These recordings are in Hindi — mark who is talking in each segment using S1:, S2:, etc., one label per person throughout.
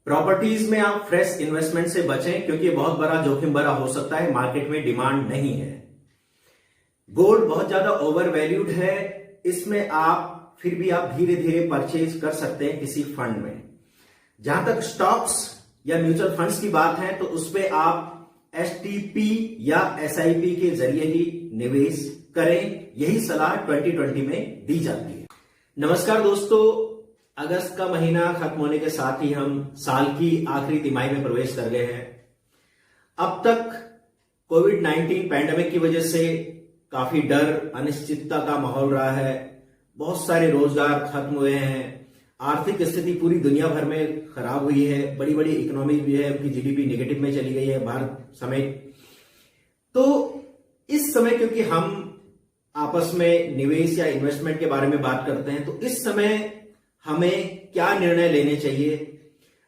S1: प्रॉपर्टीज में आप फ्रेश इन्वेस्टमेंट से बचें क्योंकि ये बहुत बड़ा जोखिम भरा हो सकता है। मार्केट में डिमांड नहीं है। गोल्ड बहुत ज्यादा ओवर वैल्यूड है। इसमें आप फिर भी आप धीरे धीरे परचेज कर सकते हैं किसी फंड में। जहां तक स्टॉक्स या म्यूचुअल फंड्स की बात है तो उसपे आप एसटीपी या एसआईपी के जरिए ही निवेश करें। यही सलाह 2020 में दी जाती है। नमस्कार दोस्तों, अगस्त का महीना खत्म होने के साथ ही हम साल की आखिरी तिमाही में प्रवेश कर गए हैं। अब तक कोविड-19 पैंडेमिक की वजह से काफी डर, अनिश्चितता का माहौल रहा है। बहुत सारे रोजगार खत्म हुए हैं। आर्थिक स्थिति पूरी दुनिया भर में खराब हुई है। बड़ी बड़ी इकोनॉमी भी है, उनकी जीडीपी नेगेटिव में चली गई है, भारत समेत। तो इस समय क्योंकि हम आपस में निवेश या इन्वेस्टमेंट के बारे में बात करते हैं, तो इस समय हमें क्या निर्णय लेने चाहिए।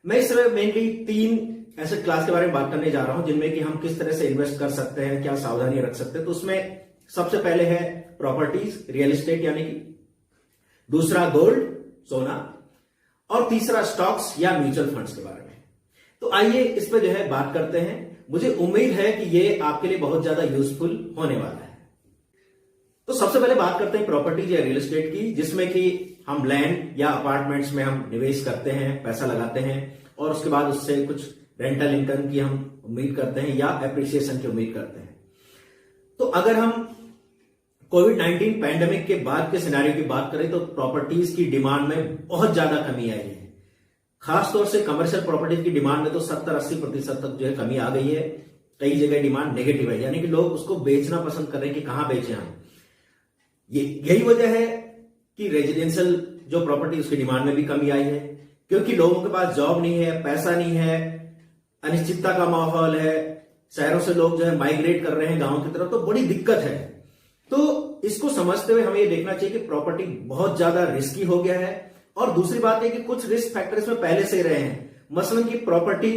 S1: मैं इस समय मेनली 3 एसेट क्लास के बारे में बात करने जा रहा हूं जिनमें कि हम किस तरह से इन्वेस्ट कर सकते हैं, क्या सावधानी रख सकते हैं। तो उसमें सबसे पहले है प्रॉपर्टीज, रियल एस्टेट यानी कि, दूसरा गोल्ड, सोना, और तीसरा स्टॉक्स या म्यूचुअल फंड्स के बारे में। तो आइए इस पर जो है बात करते हैं। मुझे उम्मीद है कि ये आपके लिए बहुत ज्यादा यूजफुल होने वाला है। तो सबसे पहले बात करते हैं प्रॉपर्टीज या रियल एस्टेट की, जिसमें कि हम लैंड या अपार्टमेंट्स में हम निवेश करते हैं, पैसा लगाते हैं और उसके बाद उससे कुछ रेंटल इनकम की हम उम्मीद करते हैं या एप्रिसिएशन की उम्मीद करते हैं। तो अगर हम कोविड-19 पैंडेमिक के बाद के सिनेरियो की बात करें तो प्रॉपर्टीज की डिमांड में बहुत ज्यादा कमी आई है। खासतौर से कमर्शियल प्रॉपर्टीज की डिमांड में तो 70-80% तक जो है कमी आ गई है। कई जगह डिमांड नेगेटिव है, यानी कि लोग उसको बेचना पसंद कर रहे हैं कि कहां बेचें हम। यही वजह है कि रेजिडेंशियल जो प्रॉपर्टी उसकी डिमांड में भी कमी आई है, क्योंकि लोगों के पास जॉब नहीं है, पैसा नहीं है, अनिश्चितता का माहौल है, शहरों से लोग जो है माइग्रेट कर रहे हैं गांव की तरफ, तो बड़ी दिक्कत है। तो इसको समझते हुए हमें ये देखना चाहिए कि प्रॉपर्टी बहुत ज्यादा रिस्की हो गया है। और दूसरी बात है कि कुछ रिस्क फैक्टर्स में पहले से रहे हैं। मसलन की प्रॉपर्टी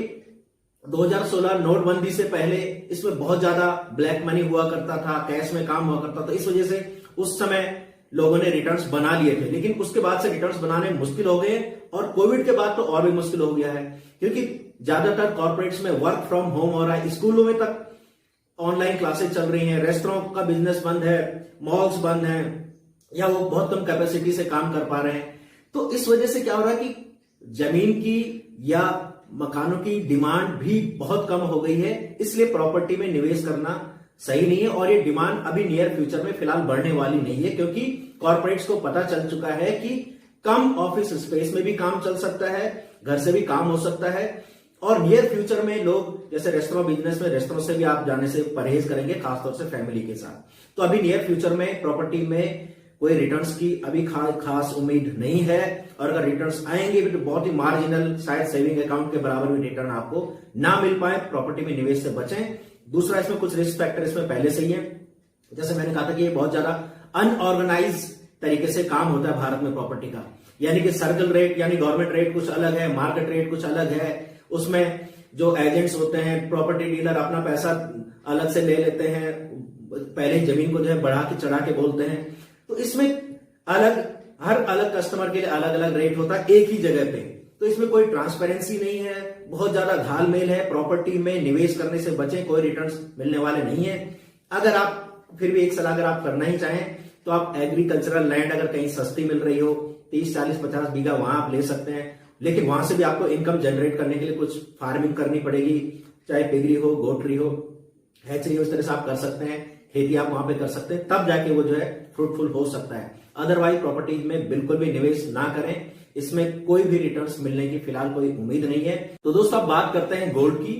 S1: 2016 नोटबंदी से पहले इसमें बहुत ज्यादा ब्लैक मनी हुआ करता था, कैश में काम हुआ करता था। इस वजह से उस समय लोगों ने रिटर्न्स बना लिए थे, लेकिन उसके बाद से रिटर्न्स बनाने मुश्किल हो गए और कोविड के बाद तो और भी मुश्किल हो गया है, क्योंकि ज्यादातर कॉर्पोरेट्स में वर्क फ्रॉम होम हो रहा है, स्कूलों में तक ऑनलाइन क्लासेस चल रही हैं, रेस्टोरेंट का बिजनेस बंद है, मॉल्स बंद हैं, या वो बहुत कम कैपेसिटी से काम कर पा रहे हैं। तो इस वजह से क्या हो रहा है कि जमीन की या मकानों की डिमांड भी बहुत कम हो गई है। इसलिए प्रॉपर्टी में निवेश करना सही नहीं है और ये डिमांड अभी नियर फ्यूचर में फिलहाल बढ़ने वाली नहीं है, क्योंकि कॉर्पोरेट्स को पता चल चुका है कि कम ऑफिस स्पेस में भी काम चल सकता है, घर से भी काम हो सकता है। और नियर फ्यूचर में लोग जैसे रेस्टोरेंट बिजनेस में, रेस्टोरेंट से भी आप जाने से परहेज करेंगे, खासतौर से फैमिली के साथ। तो अभी नियर फ्यूचर में प्रॉपर्टी में कोई रिटर्न्स की अभी खास उम्मीद नहीं है, और अगर रिटर्न्स आएंगे भी तो बहुत ही मार्जिनल, शायद सेविंग अकाउंट के बराबर भी रिटर्न आपको ना मिल पाए। प्रॉपर्टी में निवेश से बचें। दूसरा, इसमें कुछ रिस्क फैक्टर इसमें पहले से ही है। जैसे मैंने कहा था कि ये बहुत ज्यादा अनऑर्गेनाइज तरीके से काम होता है भारत में प्रॉपर्टी का, यानी कि सर्कल रेट यानी गवर्नमेंट रेट कुछ अलग है, मार्केट रेट कुछ अलग है। उसमें जो एजेंट्स होते हैं, प्रॉपर्टी डीलर अपना पैसा अलग से ले लेते हैं, पहले जमीन को जो है बढ़ा के चढ़ा के बोलते हैं। तो इसमें हर अलग कस्टमर के लिए अलग अलग रेट होता है एक ही जगह पे। तो इसमें कोई ट्रांसपेरेंसी नहीं है, बहुत ज्यादा घालमेल है। प्रॉपर्टी में निवेश करने से बचें, कोई रिटर्न्स मिलने वाले नहीं है। अगर आप फिर भी एक सलाह अगर आप करना ही चाहें तो आप एग्रीकल्चरल लैंड अगर कहीं सस्ती मिल रही हो, 30, 40, 50 बीघा वहां आप ले सकते हैं, लेकिन वहां से भी आपको इनकम जनरेट करने के लिए कुछ फार्मिंग करनी पड़ेगी, चाहे पिगरी हो, गोटरी हो, हैचरी हो, इस तरह से आप कर सकते हैं। खेती आप वहां पे कर सकते हैं, तब जाके वो जो है फ्रूटफुल हो सकता है। अदरवाइज प्रॉपर्टीज में बिल्कुल भी निवेश ना करें, इसमें कोई भी रिटर्न्स मिलने की फिलहाल कोई उम्मीद नहीं है। तो दोस्तों अब बात करते हैं गोल्ड की।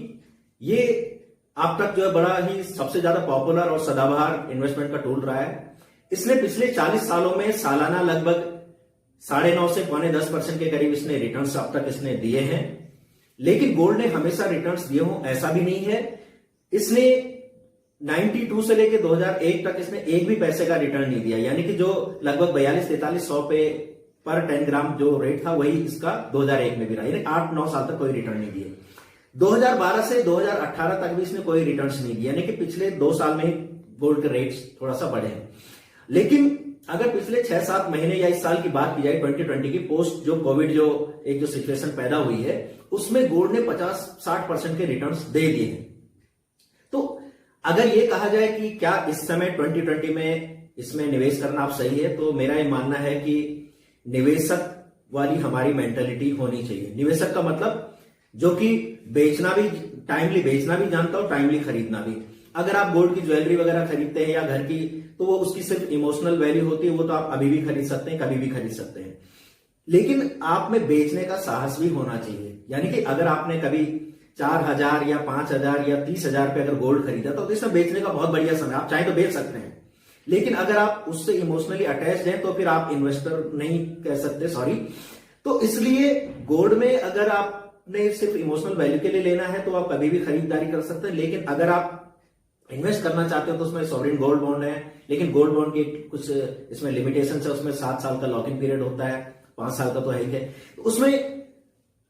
S1: ये अब तक जो है बड़ा ही सबसे ज्यादा पॉपुलर और सदाबहार इन्वेस्टमेंट का टूल रहा है। इसने पिछले 40 सालों में सालाना लगभग 9.5 से 10% के करीब इसने रिटर्न्स अब तक इसने दिए हैं। लेकिन गोल्ड ने हमेशा रिटर्न्स दिए हों ऐसा भी नहीं है। इसने 92 से लेकर 2001 तक इसने एक भी पैसे का रिटर्न नहीं दिया, यानी कि जो लगभग 42-43 पे पर 10 ग्राम जो रेट था वही इसका 2001 में भी रहा, यानी 8-9 साल तक कोई रिटर्न नहीं दिए। 2012 से 2018 तक भी इसने कोई रिटर्न्स नहीं दिया, यानी कि पिछले 2 साल में गोल्ड के रेट्स थोड़ा सा बढ़े हैं। लेकिन अगर पिछले 6-7 महीने या इस साल की बात की जाए 2020 की पोस्ट जो कोविड जो एक जो सिचुएशन पैदा हुई है, उसमें गोल्ड ने 50-60% के रिटर्न्स दे दिए हैं। तो अगर ये कहा जाए कि क्या इस समय 2020 में इसमें निवेश करना आप सही है, तो मेरा ये मानना है कि निवेशक वाली हमारी मेंटेलिटी होनी चाहिए। निवेशक का मतलब जो कि बेचना भी, टाइमली बेचना भी जानता हो, टाइमली खरीदना भी। अगर आप गोल्ड की ज्वेलरी वगैरह खरीदते हैं या घर की, तो वो उसकी सिर्फ इमोशनल वैल्यू होती है, वो तो आप अभी भी खरीद सकते हैं, कभी भी खरीद सकते हैं। लेकिन आप में बेचने का साहस भी होना चाहिए। यानी कि अगर आपने कभी 4,000 या 5,000 या 30,000 पे अगर गोल्ड खरीदा, तो इसमें बेचने का बहुत बढ़िया समय, आप चाहे तो बेच सकते हैं। लेकिन अगर आप उससे इमोशनली अटैच्ड हैं, तो फिर आप इन्वेस्टर नहीं कह सकते, सॉरी। तो इसलिए गोल्ड में अगर आपने सिर्फ इमोशनल वैल्यू के लिए लेना है, तो आप कभी भी खरीदारी कर सकते हैं। लेकिन अगर आप इन्वेस्ट करना चाहते हो, तो उसमें सॉवरेन गोल्ड बॉन्ड है, लेकिन गोल्ड बॉन्ड की कुछ इसमें लिमिटेशन है। उसमें 7 साल का लॉकिंग पीरियड होता है, 5 साल का तो है ही है। तो उसमें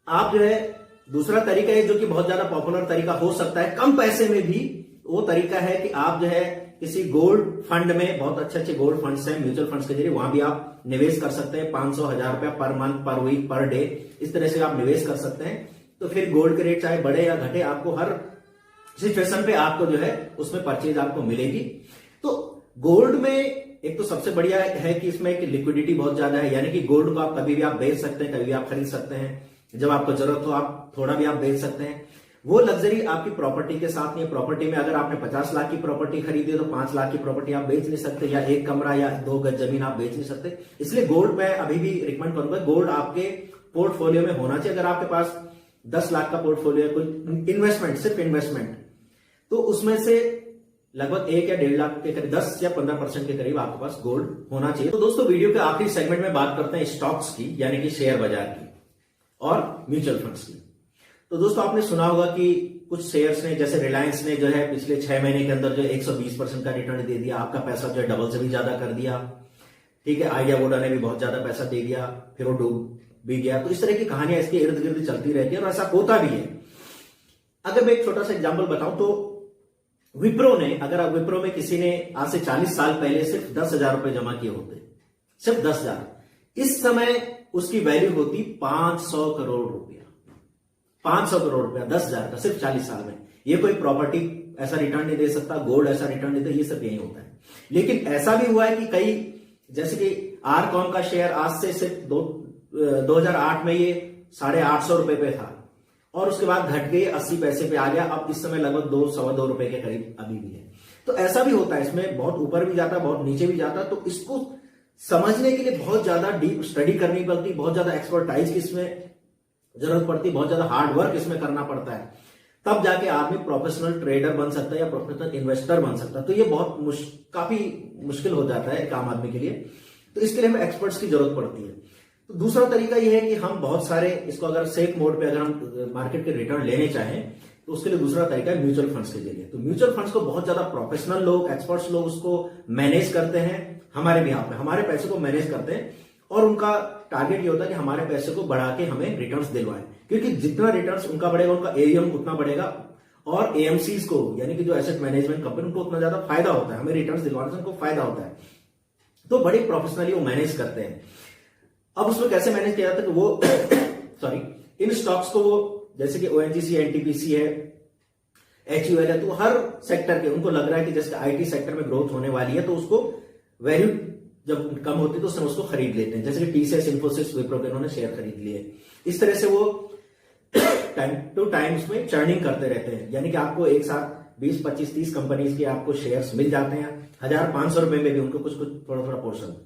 S1: आप जो है, दूसरा तरीका है जो कि बहुत ज्यादा पॉपुलर तरीका हो सकता है कम पैसे में भी, वो तरीका है कि आप जो है किसी गोल्ड फंड में, बहुत अच्छे अच्छे गोल्ड फंड्स हैं म्यूचुअल फंड्स के जरिए, वहां भी आप निवेश कर सकते हैं। 500-1000 रुपया पर मंथ, पर वीक, पर डे, इस तरह से आप निवेश कर सकते हैं। तो फिर गोल्ड के रेट चाहे बढ़े या घटे, आपको हर सिचुएशन पे आपको जो है उसमें परचेज आपको मिलेगी। तो गोल्ड में एक तो सबसे बढ़िया है कि इसमें एक लिक्विडिटी बहुत ज्यादा है, यानी कि गोल्ड को आप कभी भी आप बेच सकते हैं, कभी भी आप खरीद सकते हैं। जब आपको जरूरत हो आप थोड़ा भी आप बेच सकते हैं। वो लग्जरी आपकी प्रॉपर्टी के साथ नहीं है। प्रॉपर्टी में अगर आपने 50 लाख की प्रॉपर्टी खरीदी है, तो 5 लाख की प्रॉपर्टी आप बेच नहीं सकते, या 1 कमरा या 2 गज जमीन आप बेच नहीं सकते। इसलिए गोल्ड मैं अभी भी रिकमेंड करूंगा, गोल्ड आपके पोर्टफोलियो में होना चाहिए। अगर आपके पास 10 लाख का पोर्टफोलियो है, कोई इन्वेस्टमेंट, सिर्फ इन्वेस्टमेंट, तो उसमें से लगभग 1 या 1.5 लाख के करीब, 10 या 15% के करीब आपके पास गोल्ड होना चाहिए। तो दोस्तों, वीडियो के आखिरी सेगमेंट में बात करते हैं स्टॉक्स की, यानी कि शेयर बाजार की और म्यूचुअल फंड्स की। तो दोस्तों, आपने सुना होगा कि कुछ शेयर्स ने, जैसे रिलायंस ने जो है पिछले 6 महीने के अंदर जो 120% का रिटर्न दे दिया, आपका पैसा जो है डबल से भी ज्यादा कर दिया। ठीक है, आइडिया वोडा ने भी बहुत ज्यादा पैसा दे दिया, फिर वो डूब भी गया। तो इस तरह की कहानियां इसके इर्द गिर्द चलती रहती है और ऐसा होता भी है। अगर मैं एक छोटा सा एग्जाम्पल बताऊं, तो विप्रो ने, अगर विप्रो में किसी ने आज से 40 साल पहले सिर्फ 10,000 रुपए जमा किए होते, सिर्फ 10,000, इस समय उसकी वैल्यू होती 500 करोड़ रुपया। 500 करोड़ रुपया 10,000 का, सिर्फ 40 साल में। ये कोई प्रॉपर्टी ऐसा रिटर्न नहीं दे सकता, गोल्ड ऐसा रिटर्न नहीं दे, ये सब यही होता है। लेकिन ऐसा भी हुआ है कि कई, जैसे कि आरकॉम का शेयर आज से सिर्फ 2008 में ये 850 रुपए पे था, और उसके बाद घट के 80 पैसे पे आ गया। अब इस समय लगभग 2-2.25 रुपए के करीब अभी भी है। तो ऐसा भी होता है, इसमें बहुत ऊपर भी जाता है, बहुत नीचे भी जाता है। तो इसको समझने के लिए बहुत ज्यादा डीप स्टडी करनी पड़ती, बहुत ज्यादा एक्सपर्टाइज की इसमें जरूरत पड़ती, बहुत ज्यादा हार्ड वर्क इसमें करना पड़ता है। तब जाके आदमी प्रोफेशनल ट्रेडर बन सकता है या प्रोफेशनल इन्वेस्टर बन सकता है। तो ये बहुत काफी मुश्किल हो जाता है एक आम आदमी के लिए। तो इसके लिए हमें एक्सपर्ट्स की जरूरत पड़ती है। तो दूसरा तरीका यह है कि हम बहुत सारे, इसको अगर सेफ मोड पे अगर हम मार्केट के रिटर्न लेने चाहें, तो उसके लिए दूसरा तरीका है म्यूचुअल फंड्स के जरिए। तो म्यूचुअल फंड्स को बहुत ज्यादा प्रोफेशनल लोग, एक्सपर्ट्स लोग उसको मैनेज करते हैं, हमारे भी यहाँ पे हमारे पैसे को मैनेज करते हैं, और उनका टारगेट ये होता है कि हमारे पैसे को बढ़ा के हमें रिटर्न्स दिलवाएं। क्योंकि जितना रिटर्न्स उनका बढ़ेगा, उनका एएम उतना बढ़ेगा, और एएमसीज को, यानी कि जो एसेट मैनेजमेंट कंपनी, उनको उतना ज्यादा फायदा होता है, हमें रिटर्न्स दिलवाने से उनको फायदा होता है। तो बड़े प्रोफेशनली वो मैनेज करते हैं। अब उसमें कैसे मैनेज किया जाता है कि वो सॉरी, इन स्टॉक्स को वो, जैसे कि ओएनजीसी, एनटीपीसी है, एचयूएल है, तो हर सेक्टर के उनको लग रहा है कि जैसे आईटी सेक्टर में ग्रोथ होने वाली है, तो उसको वैल्यू जब कम होती है तो उसको खरीद लेते हैं। जैसे कि टीसीएस, इन्फोसिस, विप्रो के उन्होंने शेयर खरीद लिए। इस तरह से वो टाइम टू टाइम उसमें चर्निंग करते रहते हैं, यानी कि आपको एक साथ 20, 25, 30 कंपनीज के आपको शेयर्स मिल जाते हैं, 1,500 रुपए में भी उनको कुछ कुछ थोड़ा थोड़ा पोर्शन।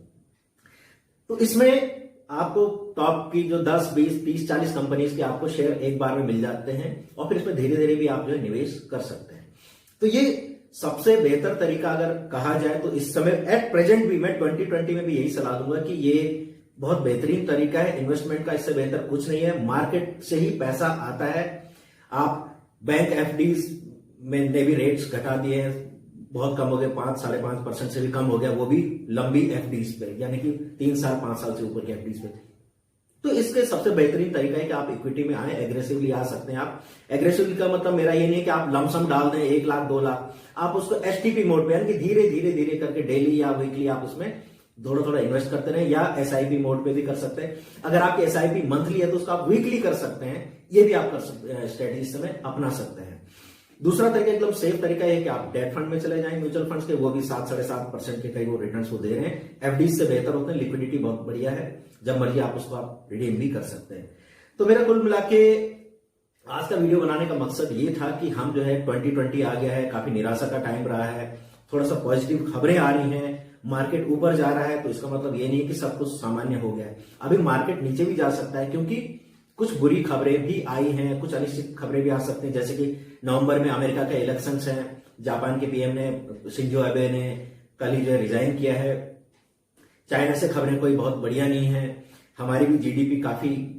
S1: तो इसमें आपको टॉप की जो 10, 20, 30, 40 कंपनीज के आपको शेयर एक बार में मिल जाते हैं, और फिर इसमें धीरे धीरे भी आप जो है निवेश कर सकते हैं। तो ये सबसे बेहतर तरीका अगर कहा जाए तो इस समय एट प्रेजेंट भी, मैं 2020 में भी यही सलाह दूंगा कि ये बहुत बेहतरीन तरीका है इन्वेस्टमेंट का, इससे बेहतर कुछ नहीं है। मार्केट से ही पैसा आता है। आप बैंक एफडीज में ने भी रेट्स घटा दिए हैं, बहुत कम हो गए, 5-5.5% से भी कम हो गया, वो भी लंबी एफडीज पे, यानी कि 3 साल 5 साल से ऊपर की एफडीज पे। तो इसके सबसे बेहतरीन तरीका है कि आप इक्विटी में आए, एग्रेसिवली आ सकते हैं। आप एग्रेसिवली का मतलब मेरा ये नहीं कि आप लमसम डाल दें 1 लाख 2 लाख, आप उसको एसटीपी मोड पे, यानी कि धीरे धीरे धीरे करके डेली या वीकली आप उसमें थोड़ा थोड़ा इन्वेस्ट करते रहे, या एसआईपी मोड पे भी कर सकते हैं। अगर आपकी एसआईपी मंथली है तो उसको आप वीकली कर सकते हैं, ये भी आप कर सकते हैं, स्ट्रेटेजी समय अपना सकते हैं। दूसरा तरीका एकदम सेफ तरीका है कि आप डेट फंड में चले जाएं, म्यूचुअल फंड्स के, वो भी 7-7.5% के करीब वो रिटर्न्स वो दे रहे हैं। एफडी से बेहतर होते हैं, लिक्विडिटी बहुत बढ़िया है, जब मर्जी आप उसको आप रिडीम भी कर सकते हैं। तो मेरा कुल मिला के आज का वीडियो बनाने का मकसद ये था कि हम जो है 2020 आ गया है, काफी निराशा का टाइम रहा है, थोड़ा सा पॉजिटिव खबरें आ रही हैं, मार्केट ऊपर जा रहा है, तो इसका मतलब ये नहीं कि सब कुछ सामान्य हो गया है। अभी मार्केट नीचे भी जा सकता है, क्योंकि कुछ बुरी खबरें भी आई हैं, कुछ अनिश्चित खबरें भी आ सकती हैं, जैसे कि नवंबर में अमेरिका के इलेक्शंस हैं, जापान के पीएम ने शिंजो एबे ने कल ही जो है रिजाइन किया है, चाइना से खबरें कोई बहुत बढ़िया नहीं है, हमारी भी जीडीपी काफी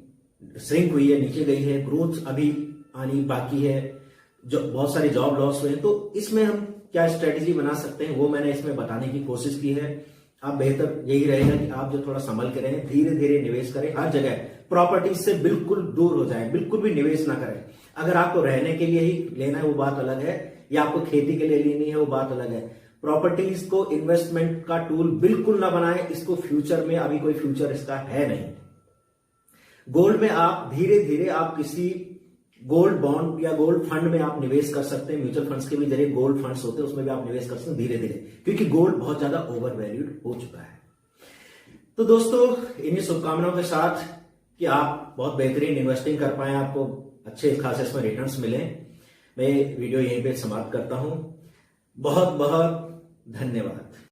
S1: श्रिंक हुई है, नीचे गई है, ग्रोथ अभी आनी बाकी है, जो बहुत सारे जॉब लॉस हुए हैं। तो इसमें हम क्या स्ट्रेटेजी बना सकते हैं वो मैंने इसमें बताने की कोशिश की है। अब बेहतर यही रहेगा कि आप जो थोड़ा संभल के रहें, धीरे धीरे निवेश करें, हर जगह प्रॉपर्टीज से बिल्कुल दूर हो जाएं, बिल्कुल भी निवेश ना करें। अगर आपको रहने के लिए ही लेना है वो बात अलग है, या आपको खेती के लिए लेनी है वो बात अलग है। प्रॉपर्टीज को इन्वेस्टमेंट का टूल बिल्कुल ना बनाएं, इसको फ्यूचर में, अभी कोई फ्यूचर इसका है नहीं। गोल्ड में आप धीरे धीरे आप किसी गोल्ड बॉन्ड या गोल्ड फंड में आप निवेश कर सकते हैं, म्यूचुअल फंड्स के भी जरिए गोल्ड फंड्स होते हैं, उसमें भी आप निवेश कर सकते हैं धीरे धीरे, क्योंकि गोल्ड बहुत ज्यादा ओवर वैल्यूड हो चुका है। तो दोस्तों, इन्हीं शुभकामनाओं के साथ कि आप बहुत बेहतरीन इन्वेस्टिंग कर पाए, आपको अच्छे खासे इसमें रिटर्न्स मिले, मैं वीडियो यहीं पे समाप्त करता हूं। बहुत बहुत धन्यवाद।